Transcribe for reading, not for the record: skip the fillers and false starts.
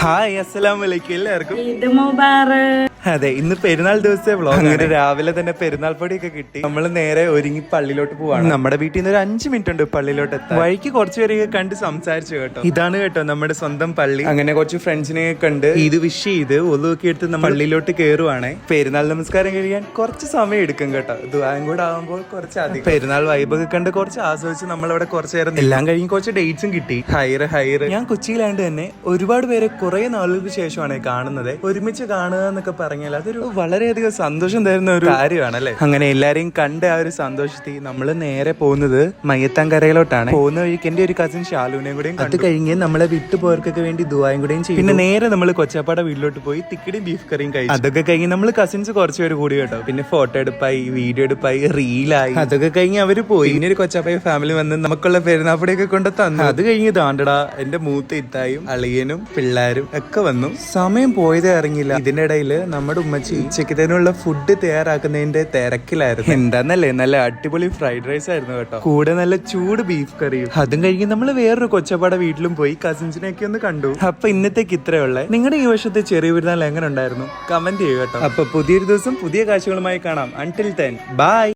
Hi അസ്സലാമു അലൈക്കും എല്ലാവർക്കും. ഈദ് മുബാറക്. അതെ, ഇന്ന് പെരുന്നാൾ ദിവസത്തെ വ്ളോഗ്. അങ്ങനെ രാവിലെ തന്നെ പെരുന്നാൾ പൊടിയൊക്കെ കിട്ടി. നമ്മൾ നേരെ ഒരുങ്ങി പള്ളിയിലോട്ട് പോവാണ്. നമ്മുടെ വീട്ടിൽ നിന്ന് ഒരു 5 മിനിറ്റ് ഉണ്ട് പള്ളിയിലോട്ട് എത്താൻ. വഴിക്ക് കുറച്ച് പേരെയൊക്കെ കണ്ട് സംസാരിച്ചു കേട്ടോ. ഇതാണ് കേട്ടോ നമ്മുടെ സ്വന്തം പള്ളി. അങ്ങനെ കുറച്ച് ഫ്രണ്ട്സിനെ കണ്ട് ഇത് വിഷ് ചെയ്ത് ഒന്നുമൊക്കെ എടുത്ത് നമ്മൾ പള്ളിയിലോട്ട് കയറുവാണേ. പെരുന്നാൾ നമസ്കാരം കഴിയാൻ കുറച്ച് സമയം എടുക്കും കേട്ടോ. ദുആയും കൂടെ ആകുമ്പോൾ കുറച്ച് അധികം. പെരുന്നാൾ വൈബൊക്കെ കണ്ട് കുറച്ച് ആസ്വദിച്ച് നമ്മളവിടെ കുറച്ച് നേരം എല്ലാം കഴിഞ്ഞ് കുറച്ച് ഡേറ്റ്സും കിട്ടി. ഹൈറ് ഞാൻ കൊച്ചിയിലാണ്ട് തന്നെ ഒരുപാട് പേരെ കുറെ നാളുകൾക്ക് ശേഷമാണ് കാണുന്നത്. ഒരുമിച്ച് കാണുക എന്നൊക്കെ പറഞ്ഞാൽ അതൊരു വളരെയധികം സന്തോഷം തരുന്ന ഒരു കാര്യമാണല്ലേ. അങ്ങനെ എല്ലാരെയും കണ്ട് ആ ഒരു സന്തോഷത്തിൽ നമ്മൾ നേരെ പോകുന്നത് മയ്യത്താൻകരയിലോട്ടാണ്. പോകുന്ന വഴിക്ക് എന്റെ ഒരു കസിൻ ഷാലുവിനെയും കൂടെയും അത് കഴിഞ്ഞ് നമ്മളെ വിട്ടുപോയവർക്കൊക്കെ വേണ്ടി ദുആയും കൂടെയും ചെയ്യും. പിന്നെ നേരെ നമ്മൾ കൊച്ചപ്പാട വീട്ടിലോട്ട് പോയി തിക്കിടി ബീഫ് കറിയും കഴിച്ചു. അതൊക്കെ കഴിഞ്ഞ് നമ്മൾ കസിൻസ് കുറച്ച് പേര് കൂടി കേട്ടോ. പിന്നെ ഫോട്ടോ എടുപ്പായി, വീഡിയോ എടുപ്പായി, റീലായി. അതൊക്കെ കഴിഞ്ഞ് അവര് പോയി. പിന്നെ ഒരു കൊച്ചപ്പായ ഫാമിലി വന്ന് നമുക്കുള്ള പെരുന്നാപ്പടിയൊക്കെ കൊണ്ട് തന്നു. അത് കഴിഞ്ഞ് താണ്ടടാ എന്റെ മൂത്ത ഇത്തായും അളിയനും പിള്ളേരും ഒക്കെ വന്നു. സമയം പോയതേ അറിഞ്ഞില്ല. ഇതിന്റെ ഇടയിൽ നമ്മുടെ ഉമ്മച്ചി ഉച്ചക്കത്തേനുള്ള ഫുഡ് തയ്യാറാക്കുന്നതിന്റെ തിരക്കിലായിരുന്നു. എന്താന്നല്ലേ, നല്ല അടിപൊളി ഫ്രൈഡ് റൈസ് ആയിരുന്നു കേട്ടോ. കൂടെ നല്ല ചൂട് ബീഫ് കറിയും. അതും കഴിഞ്ഞ് നമ്മൾ വേറൊരു കൊച്ചപ്പാട വീട്ടിലും പോയി കസിൻസിനെയൊക്കെ ഒന്ന് കണ്ടു. അപ്പൊ ഇന്നത്തേക്ക് ഇത്രയുള്ള. നിങ്ങളുടെ ഈ വർഷത്തെ ചെറിയ പെരുന്നാൾ എങ്ങനെ ഉണ്ടായിരുന്നു? കമന്റ് ചെയ്യുക കേട്ടോ. അപ്പൊ പുതിയൊരു ദിവസം പുതിയ കാഴ്ചകളുമായി കാണാം. Until then bye.